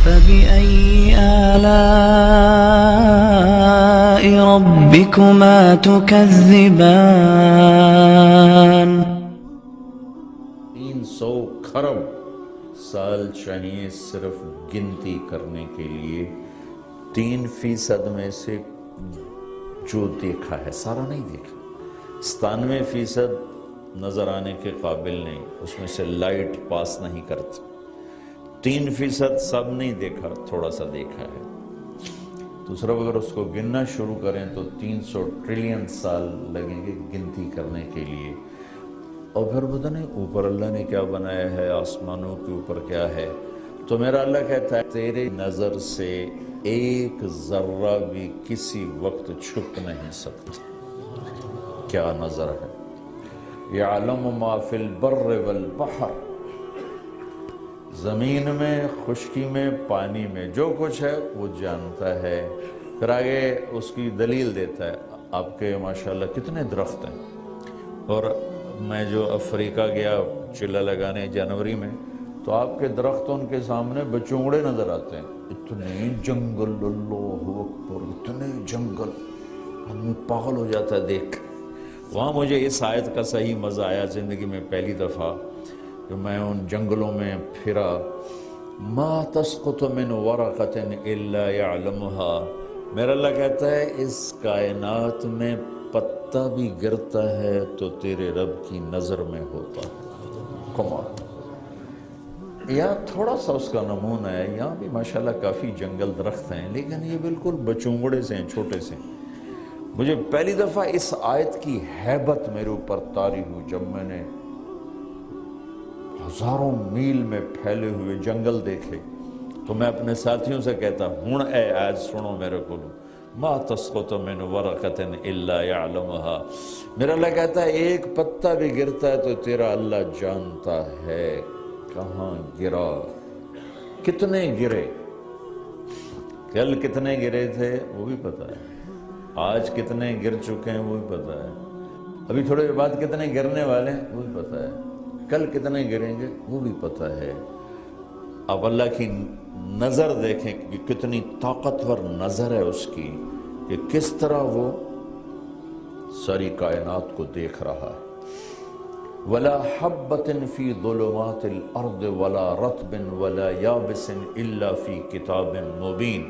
فبأي آلاء ربكما تكذبان 300 کھرب سال چاہیے صرف گنتی کرنے کے لیے 3% میں سے جو دیکھا ہے سارا نہیں دیکھا 97% نظر آنے کے قابل نہیں اس میں سے لائٹ پاس نہیں کرتی 3% سب نہیں دیکھا تھوڑا سا دیکھا ہے تو صرف اگر اس کو گننا شروع کریں تو 300 ٹریلین سال لگیں گے گنتی کرنے کے لیے اور پھر پتہ نہیں اوپر اللہ نے کیا بنایا ہے آسمانوں کے اوپر کیا ہے تو میرا اللہ کہتا ہے تیرے نظر سے ایک ذرہ بھی کسی وقت چھپ نہیں سکتا کیا نظر ہے یعلم ما فی البر والبحر زمین میں خشکی میں پانی میں جو کچھ ہے وہ جانتا ہے پھر آگے اس کی دلیل دیتا ہے آپ کے ماشاءاللہ کتنے درخت ہیں اور میں جو افریقہ گیا چلہ لگانے جنوری میں تو آپ کے درخت ان کے سامنے بچونگڑے نظر آتے ہیں اتنے جنگل اللہ اکبر اتنے جنگل آدمی پاگل ہو جاتا ہے دیکھ وہاں مجھے اس آیت کا صحیح مزہ آیا زندگی میں پہلی دفعہ کہ میں ان جنگلوں میں پھرا ما تسقط من ورقۃ الا يعلمها میرا اللہ کہتا ہے اس کائنات میں پتا بھی گرتا ہے تو تیرے رب کی نظر میں ہوتا ہے کمال یہاں تھوڑا سا اس کا نمونہ ہے یہاں بھی ماشاءاللہ کافی جنگل درخت ہیں لیکن یہ بالکل بچونگڑے سے ہیں چھوٹے سے مجھے پہلی دفعہ اس آیت کی ہیبت میرے اوپر طاری ہوئی جب میں نے ہزاروں میل میں پھیلے ہوئے جنگل دیکھے تو میں اپنے ساتھیوں سے کہتا ہوں اے آیت سنو میرے کو ما تسقط من ورقۃ الا يعلمها میرا اللہ کہتا ہے ایک پتا بھی گرتا ہے تو تیرا اللہ جانتا ہے کہاں گرا کتنے گرے کل کتنے گرے تھے وہ بھی پتا ہے آج کتنے گر چکے ہیں وہ بھی پتا ہے ابھی تھوڑے بعد کتنے گرنے والے ہیں وہ بھی پتا ہے کل کتنے گریں گے وہ بھی پتا ہے اب اللہ کی نظر دیکھیں کہ کتنی طاقتور نظر ہے اس کی کہ کس طرح وہ ساری کائنات کو دیکھ رہا ہے ولا حبۃ فی ظلمات الارض ولا رطب ولا یابس الا فی کتاب مبین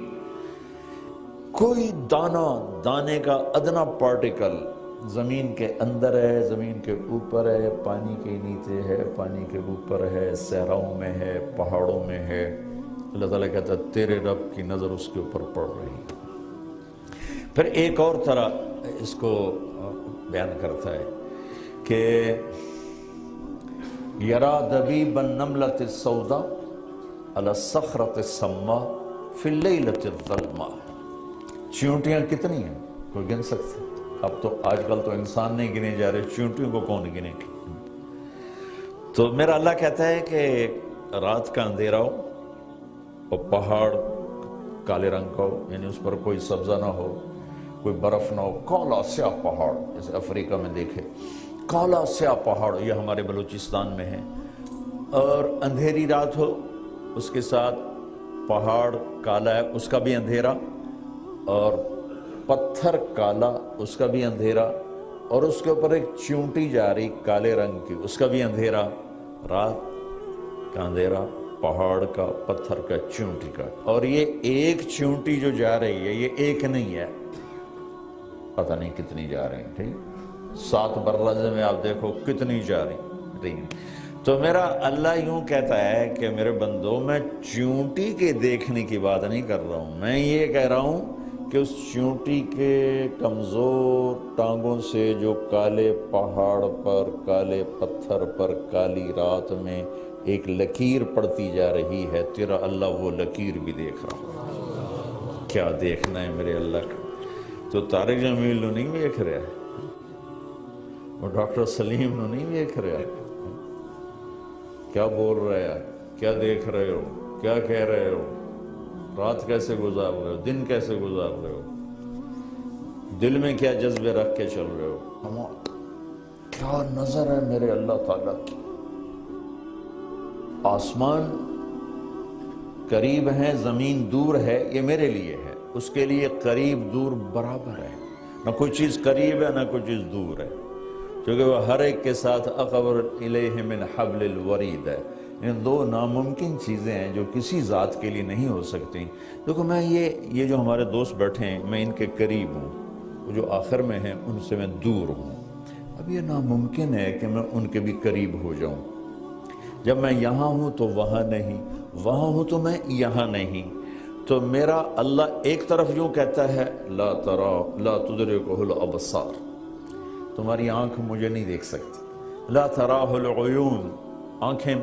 کوئی دانے کا ادنا پارٹیکل زمین کے اندر ہے زمین کے اوپر ہے پانی کے نیچے ہے پانی کے اوپر ہے صحراؤں میں ہے پہاڑوں میں ہے اللہ تعالیٰ کہتا ہے تیرے رب کی نظر اس کے اوپر پڑ رہی ہے پھر ایک اور طرح اس کو بیان کرتا ہے کہ یرا دبیب النملۃ السوداء علی الصخرۃ السماء فی اللیلۃ الظلماء چیونٹیاں کتنی ہیں کوئی گن سکتے اب تو آج کل تو انسان نہیں گنے جا رہے چیونٹیوں کو کون گنے گی تو میرا اللہ کہتا ہے کہ رات کا اندھیرا ہو اور پہاڑ کالے رنگ کا ہو یعنی اس پر کوئی سبزہ نہ ہو کوئی برف نہ ہو کالا سیاہ پہاڑ جیسے افریقہ میں دیکھے کالا سیاہ پہاڑ یہ ہمارے بلوچستان میں ہے اور اندھیری رات ہو اس کے ساتھ پہاڑ کالا ہے اس کا بھی اندھیرا اور پتھر کالا اس کا بھی اندھیرا اور اس کے اوپر ایک چیونٹی جا رہی کالے رنگ کی اس کا بھی اندھیرا رات کا اندھیرا پہاڑ کا پتھر کا چیونٹی کا اور یہ ایک چیونٹی جو جا رہی ہے یہ ایک نہیں ہے پتہ نہیں کتنی جا رہی ہیں ٹھیک 7 برازے میں آپ دیکھو کتنی جا رہی ہیں تو میرا اللہ یوں کہتا ہے کہ میرے بندو میں چیونٹی کے دیکھنے کی بات نہیں کر رہا ہوں میں یہ کہہ رہا ہوں کہ اس چیونٹی کے کمزور ٹانگوں سے جو کالے پہاڑ پر کالے پتھر پر کالی رات میں ایک لکیر پڑتی جا رہی ہے تیرا اللہ وہ لکیر بھی دیکھ رہا کیا دیکھنا ہے میرے اللہ کا تو طارق جمیل نو نہیں دیکھ رہا ہے اور ڈاکٹر سلیم نو نہیں دیکھ رہا ہے کیا بول رہے ہیں کیا دیکھ رہے ہو کیا کہہ رہے ہو رات کیسے گزار رہے ہو دن کیسے گزار رہے ہو دل میں کیا جذبے رکھ کے چل رہے ہو کیا نظر ہے میرے اللہ تعالیٰ کی آسمان قریب ہیں، زمین دور ہے، یہ میرے لیے ہے، اس کے لیے قریب دور برابر ہے، نہ کوئی چیز قریب ہے نہ کوئی چیز دور ہے، کیونکہ وہ ہر ایک کے ساتھ اقرب الیہ من حبل الورید ہے۔ ان دو ناممکن چیزیں ہیں جو کسی ذات کے لیے نہیں ہو سکتی۔ دیکھو میں یہ جو ہمارے دوست بیٹھے ہیں، میں ان کے قریب ہوں، وہ جو آخر میں ہیں ان سے میں دور ہوں۔ اب یہ ناممکن ہے کہ میں ان کے بھی قریب ہو جاؤں۔ جب میں یہاں ہوں تو وہاں نہیں، وہاں ہوں تو میں یہاں نہیں، تو میرا اللہ ایک طرف یوں کہتا ہے لا تدرکہ الابصار، تمہاری آنکھ مجھے نہیں دیکھ سکتی، لا تراہ العیون، آنکھیں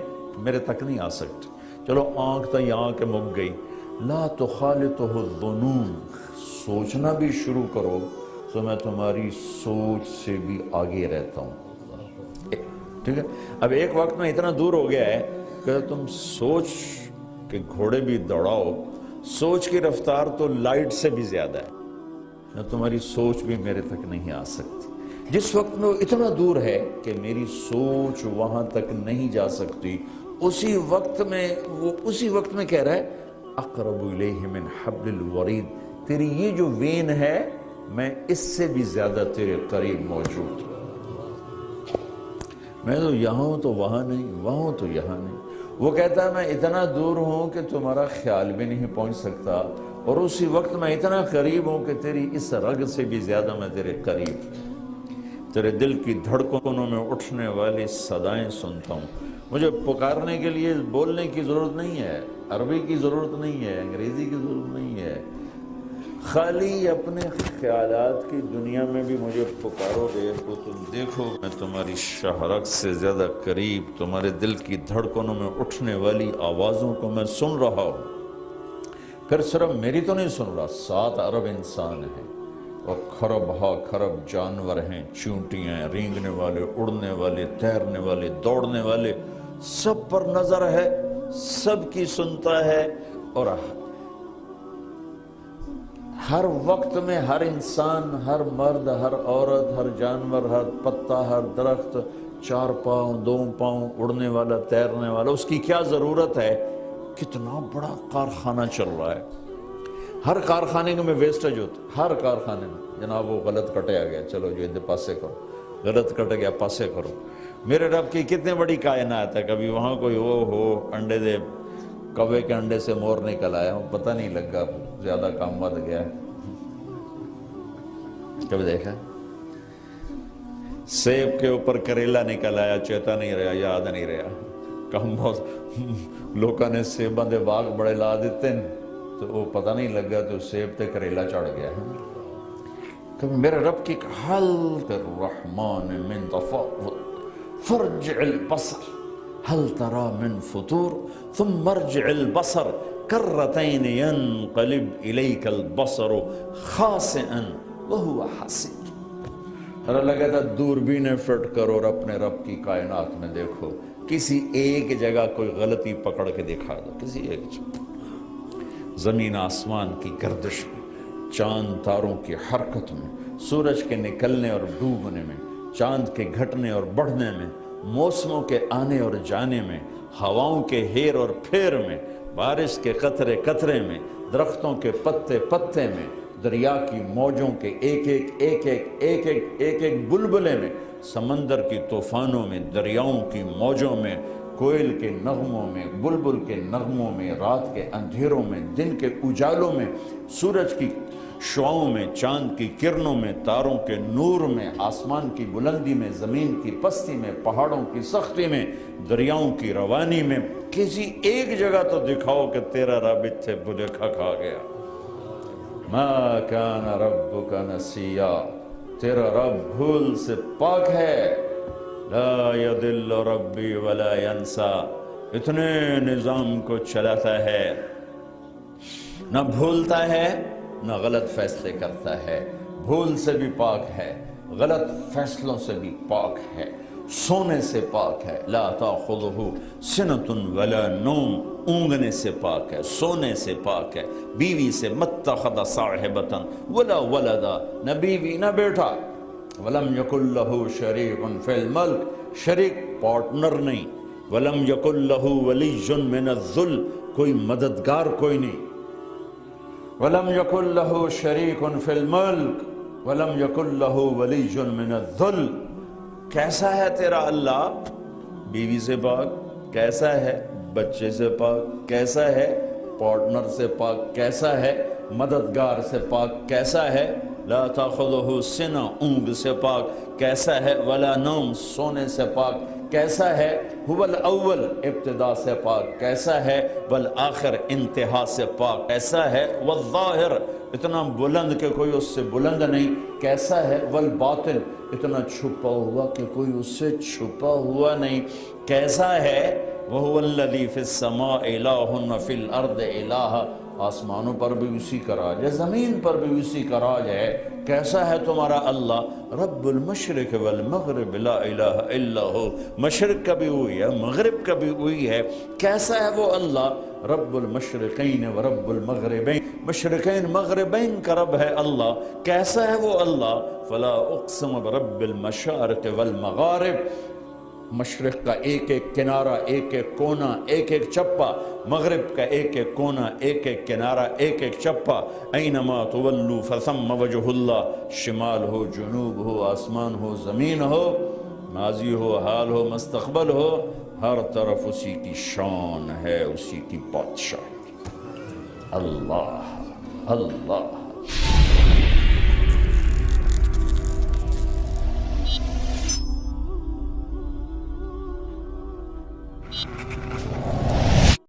میرے تک نہیں آ سکتی، چلو آنکھ تو یہاں کے مک گئی، لا تخالطہ الظنون، سوچنا بھی شروع کرو تو میں تمہاری سوچ سے بھی آگے رہتا ہوں۔ ٹھیک ہے، اب ایک وقت میں اتنا دور ہو گیا ہے کہ تم سوچ کے گھوڑے بھی دوڑاؤ، سوچ کی رفتار تو لائٹ سے بھی زیادہ ہے، نہ تمہاری سوچ بھی میرے تک نہیں آ سکتی۔ جس وقت میں وہ اتنا دور ہے کہ میری سوچ وہاں تک نہیں جا سکتی، اسی وقت میں کہہ رہا ہے اقرب الیہ من حبل الورید، تیری یہ جو وین ہے میں اس سے بھی زیادہ تیرے قریب موجود ہوں، میں تو یہاں ہوں تو وہاں نہیں، وہاں ہوں تو یہاں نہیں۔ وہ کہتا ہے میں اتنا دور ہوں کہ تمہارا خیال بھی نہیں پہنچ سکتا، اور اسی وقت میں اتنا قریب ہوں کہ تیری اس رگ سے بھی زیادہ میں تیرے قریب، تیرے دل کی دھڑکنوں میں اٹھنے والی صدائیں سنتا ہوں۔ مجھے پکارنے کے لیے بولنے کی ضرورت نہیں ہے، عربی کی ضرورت نہیں ہے، انگریزی کی ضرورت نہیں ہے، خالی اپنے خیالات کی دنیا میں بھی مجھے پکارو گے تو تم دیکھو میں تمہاری شہرک سے زیادہ قریب، تمہارے دل کی دھڑکنوں میں اٹھنے والی آوازوں کو میں سن رہا ہوں۔ پھر صرف میری تو نہیں سن رہا، 7 ارب انسان ہیں اور کھرب کھرب جانور ہیں، چونٹیاں، رینگنے والے، اڑنے والے، تیرنے والے، دوڑنے والے، سب پر نظر ہے، سب کی سنتا ہے، اور ہر وقت میں ہر انسان، ہر مرد، ہر عورت، ہر جانور، ہر پتا، ہر درخت، 4 پاؤں 2 پاؤں، اڑنے والا، تیرنے والا، اس کی کیا ضرورت ہے؟ کتنا بڑا کارخانہ چل رہا ہے، ہر کارخانے میں ویسٹیج ہوتا ہے، ہر کارخانے میں، جناب وہ غلط کٹیا گیا، چلو جو ادھر پاسے کرو، غلط کٹ گیا پاسے کرو۔ میرے رب کی کتنے بڑی کائنات ہے، کبھی وہاں کوئی ہو انڈے دے، کوے کے انڈے سے مور نکل آیا، پتہ نہیں لگا، زیادہ کام بڑھ گیا۔ کبھی دیکھا سیب کے اوپر کریلا نکل آیا، چیتا نہیں رہا، یاد نہیں رہا، کم بہت لوگوں نے سیباں دے باغ بڑے لا دیتے ہیں تو وہ پتہ نہیں لگا تو سیب تے کریلا چڑھ گیا۔ کبھی میرے رب کی حل الرحمن من تفاوت فرجع البصر هل ترى من فطور ثم ارجع البصر كرتين ينقلب إليك البصر خاسئا وهو حسير۔ اور اللہ کہتا دوربینیں فٹ کرو اور اپنے رب کی کائنات میں دیکھو، کسی ایک جگہ کوئی غلطی پکڑ کے دکھا دو، کسی ایک جگہ، زمین آسمان کی گردش میں، چاند تاروں کی حرکت میں، سورج کے نکلنے اور ڈوبنے میں، چاند کے گھٹنے اور بڑھنے میں، موسموں کے آنے اور جانے میں، ہواؤں کے ہیر اور پھیر میں، بارش کے قطرے قطرے میں، درختوں کے پتے پتے میں، دریا کی موجوں کے ایک بلبلے میں، سمندر کی طوفانوں میں، دریاؤں کی موجوں میں، کوئل کے نغموں میں، بلبل کے نغموں میں، رات کے اندھیروں میں، دن کے اجالوں میں، سورج کی شعاؤں میں، چاند کی کرنوں میں، تاروں کے نور میں، آسمان کی بلندی میں، زمین کی پستی میں، پہاڑوں کی سختی میں، دریاؤں کی روانی میں، کسی ایک جگہ تو دکھاؤ کہ تیرا رب اتھے بھلیکھا کھا گیا۔ ما کان ربک نسیا، تیرا رب بھول سے پاک ہے، لا یضل ربی ولا ینسا، اتنے نظام کو چلاتا ہے، نہ بھولتا ہے نہ غلط فیصلے کرتا ہے، بھول سے بھی پاک ہے، غلط فیصلوں سے بھی پاک ہے، سونے سے پاک ہے، لا تاخذہ سنۃ ولا نوم، اونگنے سے پاک ہے، سونے سے پاک ہے، بیوی سے متخذ صاحبۃ ولا ولدا، نہ بیوی نہ بیٹا، ولم یکن لہ شریک فی الملک، شریک پارٹنر نہیں، ولم یکن لہ ولی من الذل، کوئی مددگار کوئی نہیں. وَلَمْ يَكُنْ لَهُ شَرِيكٌ فِي الْمُلْكِ وَلَمْ يَكُنْ لَهُ وَلِيٌّ مِّنَ الذُّلِّ. کیسا ہے تیرا اللہ؟ بیوی سے پاک. کیسا ہے بچے سے پاک. کیسا ہے پارٹنر سے پاک. کیسا ہے مددگار سے پاک. کیسا ہے لا تاخذہ سنہ اونگ سے پاک. کیسا ہے ولا نوم سونے سے پاک. کیسا ہے هو الاول ابتدا سے پاک. کیسا ہے والآخر انتہا سے پاک. کیسا ہے والظاہر اتنا بلند کہ کوئی اس سے بلند نہیں. کیسا ہے والباطن اتنا چھپا ہوا کہ کوئی اس سے چھپا ہوا نہیں. کیسا ہے وَهُوَ الَّذِي فِي السَّمَاءِ إِلَٰهٌ وَفِي الْأَرْضِ إِلَٰهٌ. آسمانوں پر بھی اسی کا راج ہے, زمین پر بھی اسی کا راج ہے. کیسا ہے تمہارا اللہ؟ رب المشرق والمغرب لا الہ الا ہو. مشرق کا بھی وہی ہے, مغرب کا بھی وہی ہے. کیسا ہے وہ اللہ؟ رب المشرقین و رب المغربین. مشرقین مغربین کا رب ہے اللہ. کیسا ہے وہ اللہ؟ فلا اقسم برب المشارق والمغارب. مشرق کا ایک ایک کنارہ, ایک ایک کونا, ایک ایک چپا. مغرب کا ایک ایک کونا, ایک ایک کنارہ, ایک ایک چپا. اینما تولوا فثم وجہ اللہ. شمال ہو, جنوب ہو, آسمان ہو, زمین ہو, ماضی ہو, حال ہو, مستقبل ہو, ہر طرف اسی کی شان ہے, اسی کی بادشاہی. اللہ اللہ